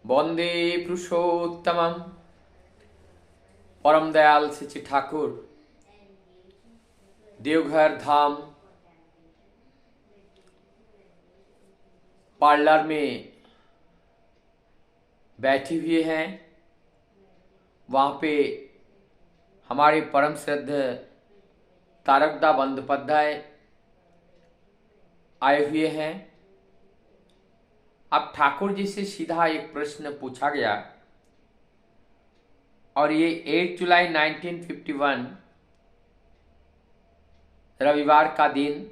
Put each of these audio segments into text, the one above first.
वंदे पुरुषोत्तमम। परम दयाल श्री ठाकुर देवघर धाम पार्लर में बैठी हुए हैं। वहाँ पे हमारे परम श्रद्धेय तारकदा बंदोपाध्याय आए हुए हैं। अब ठाकुर जी से सीधा एक प्रश्न पूछा गया और ये 8 जुलाई 1951 रविवार का दिन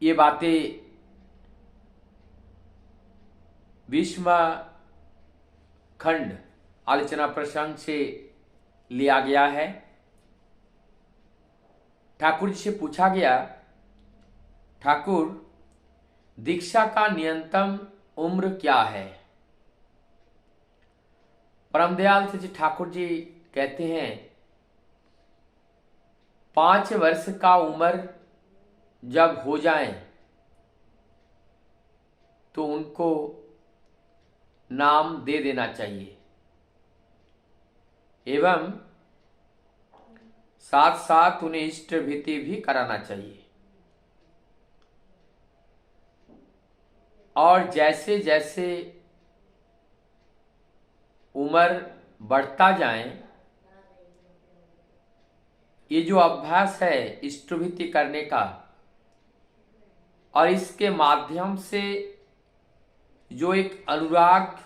ये बातें विश्व खंड आलोचना प्रसंग से लिया गया है। ठाकुर जी से पूछा गया, ठाकुर दीक्षा का न्यूनतम उम्र क्या है? परमदयाल श्री ठाकुर जी कहते हैं 5 वर्ष का उम्र जब हो जाए तो उनको नाम दे देना चाहिए एवं साथ साथ उन्हें इष्ट भीति भी कराना चाहिए। और जैसे जैसे उम्र बढ़ता जाए ये जो अभ्यास है इष्टभीति करने का और इसके माध्यम से जो एक अनुराग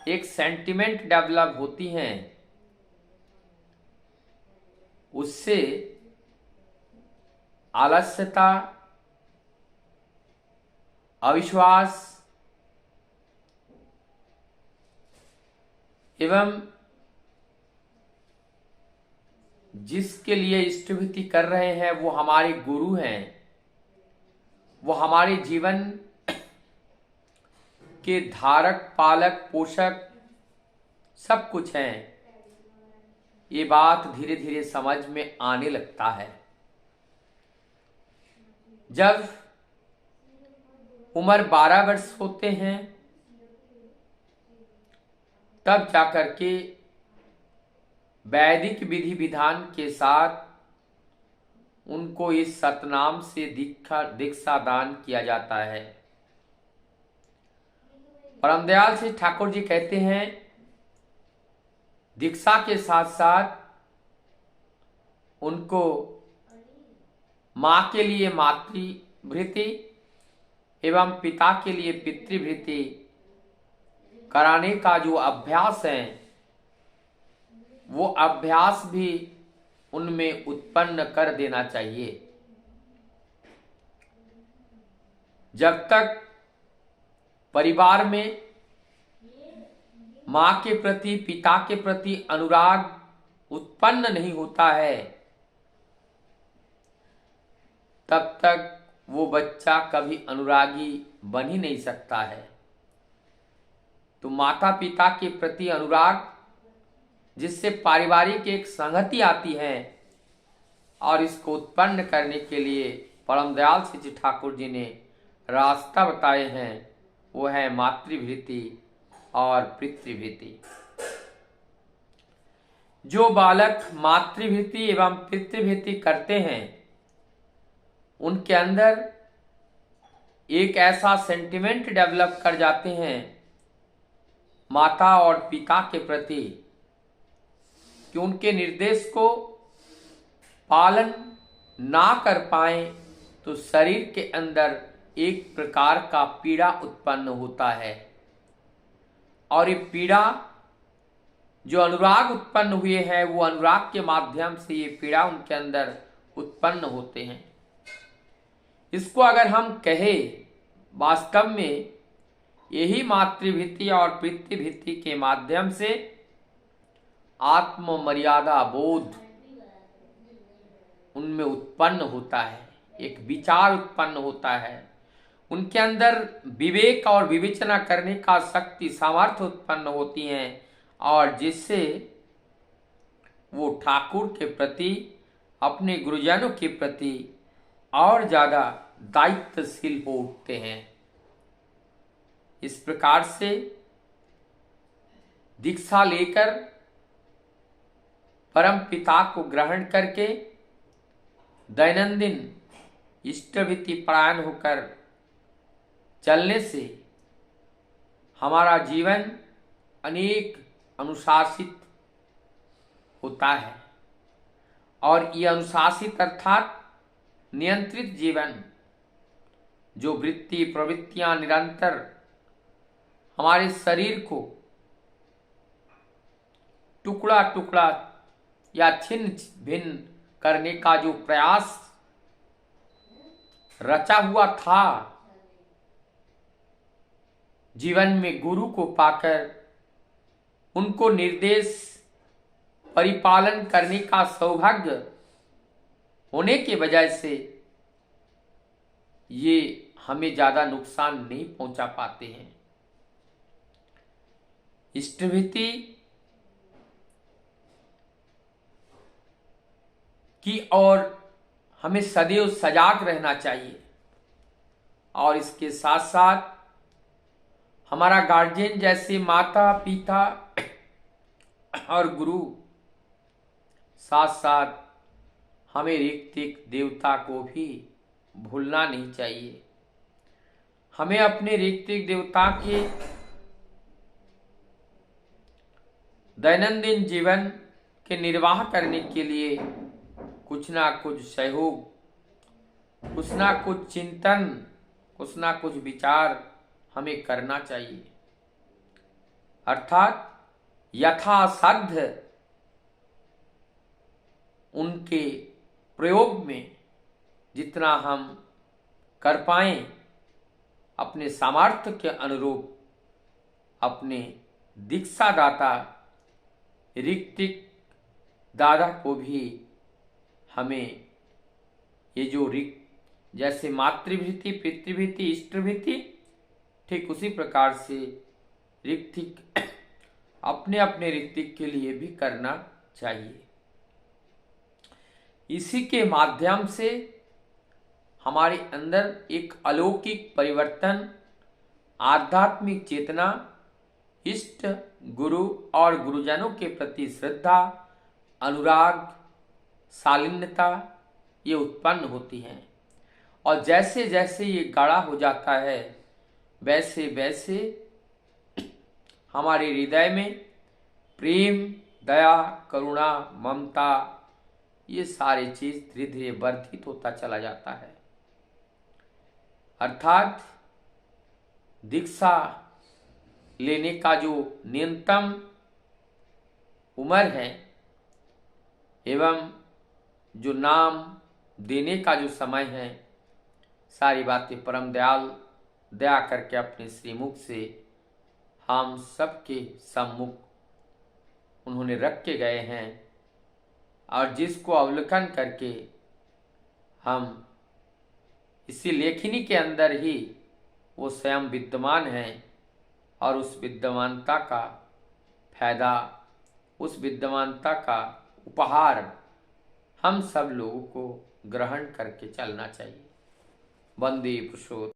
एक सेंटिमेंट डेवलप होती हैं उससे आलस्यता अविश्वास एवं जिसके लिए इष्टभीति कर रहे हैं वो हमारे गुरु हैं, वो हमारे जीवन के धारक पालक पोषक सब कुछ हैं। ये बात धीरे धीरे समझ में आने लगता है। जब उम्र 12 वर्ष होते हैं तब जाकर के वैदिक विधि विधान के साथ उनको इस सतनाम से दीक्षा दान किया जाता है। परमदयाल श्री ठाकुर जी कहते हैं दीक्षा के साथ साथ उनको मां के लिए मातृभृति एवं पिता के लिए पितृभृति कराने का जो अभ्यास है वो अभ्यास भी उनमें उत्पन्न कर देना चाहिए। जब तक परिवार में मां के प्रति पिता के प्रति अनुराग उत्पन्न नहीं होता है तब तक वो बच्चा कभी अनुरागी बन ही नहीं सकता है। तो माता पिता के प्रति अनुराग जिससे पारिवारिक एक संगति आती है और इसको उत्पन्न करने के लिए परमदयाल श्री ठाकुर जी ने रास्ता बताए हैं वो है मातृभृति और पितृभृति। जो बालक मातृभृति एवं पितृभृति करते हैं उनके अंदर एक ऐसा सेंटिमेंट डेवलप कर जाते हैं माता और पिता के प्रति कि उनके निर्देश को पालन ना कर पाए तो शरीर के अंदर एक प्रकार का पीड़ा उत्पन्न होता है। और ये पीड़ा जो अनुराग उत्पन्न हुए हैं वो अनुराग के माध्यम से ये पीड़ा उनके अंदर उत्पन्न होते हैं। इसको अगर हम कहें वास्तव में यही मातृभीति और पितृभीति के माध्यम से आत्म मर्यादा बोध उनमें उत्पन्न होता है, एक विचार उत्पन्न होता है, उनके अंदर विवेक और विवेचना करने का शक्ति सामर्थ्य उत्पन्न होती है और जिससे वो ठाकुर के प्रति अपने गुरुजनों के प्रति और ज्यादा दायित्वशील हो उठते हैं। इस प्रकार से दीक्षा लेकर परम पिता को ग्रहण करके दैनंदिन इष्टविधि परायण होकर चलने से हमारा जीवन अनेक अनुशासित होता है। और ये अनुशासित अर्थात नियंत्रित जीवन, जो वृत्ति प्रवृत्तियां निरंतर हमारे शरीर को टुकड़ा टुकड़ा या छिन्न भिन्न करने का जो प्रयास रचा हुआ था, जीवन में गुरु को पाकर उनको निर्देश परिपालन करने का सौभाग्य होने के वजह से ये हमें ज्यादा नुकसान नहीं पहुंचा पाते हैं। इष्टभीति की और हमें सदैव सजाग रहना चाहिए। और इसके साथ साथ हमारा गार्जियन जैसे माता पिता और गुरु, साथ साथ हमें ऋत्विक देवता को भी भूलना नहीं चाहिए। हमें अपने ऋत्विक देवता के दैनंदिन जीवन के निर्वाह करने के लिए कुछ ना कुछ सहयोग, कुछ ना कुछ चिंतन, कुछ ना कुछ विचार हमें करना चाहिए। अर्थात यथासाध्य उनके प्रयोग में जितना हम कर पाएं, अपने सामर्थ्य के अनुरूप अपने दीक्षादाता ऋत्विक दादा को भी हमें ये जो जैसे मातृभीति, पितृभीति, इष्टभीति, ठीक उसी प्रकार से ऋत्विक अपने अपने ऋत्विक के लिए भी करना चाहिए। इसी के माध्यम से हमारे अंदर एक अलौकिक परिवर्तन, आध्यात्मिक चेतना, इष्ट गुरु और गुरुजनों के प्रति श्रद्धा, अनुराग, शालीनता ये उत्पन्न होती हैं। और जैसे जैसे ये गाढ़ा हो जाता है, वैसे वैसे हमारे हृदय में प्रेम, दया, करुणा, ममता ये सारी चीज धीरे धीरे वर्धित होता चला जाता है। अर्थात दीक्षा लेने का जो न्यूनतम उम्र है एवं जो नाम देने का जो समय है, सारी बातें परम दयाल दया करके अपने श्रीमुख से हम सबके सम्मुख उन्होंने रख के गए हैं। और जिसको अवलोकन करके हम इसी लेखनी के अंदर ही वो स्वयं विद्यमान हैं और उस विद्यमानता का फायदा, उस विद्यमानता का उपहार हम सब लोगों को ग्रहण करके चलना चाहिए। वंदे पुरुषोत्तम।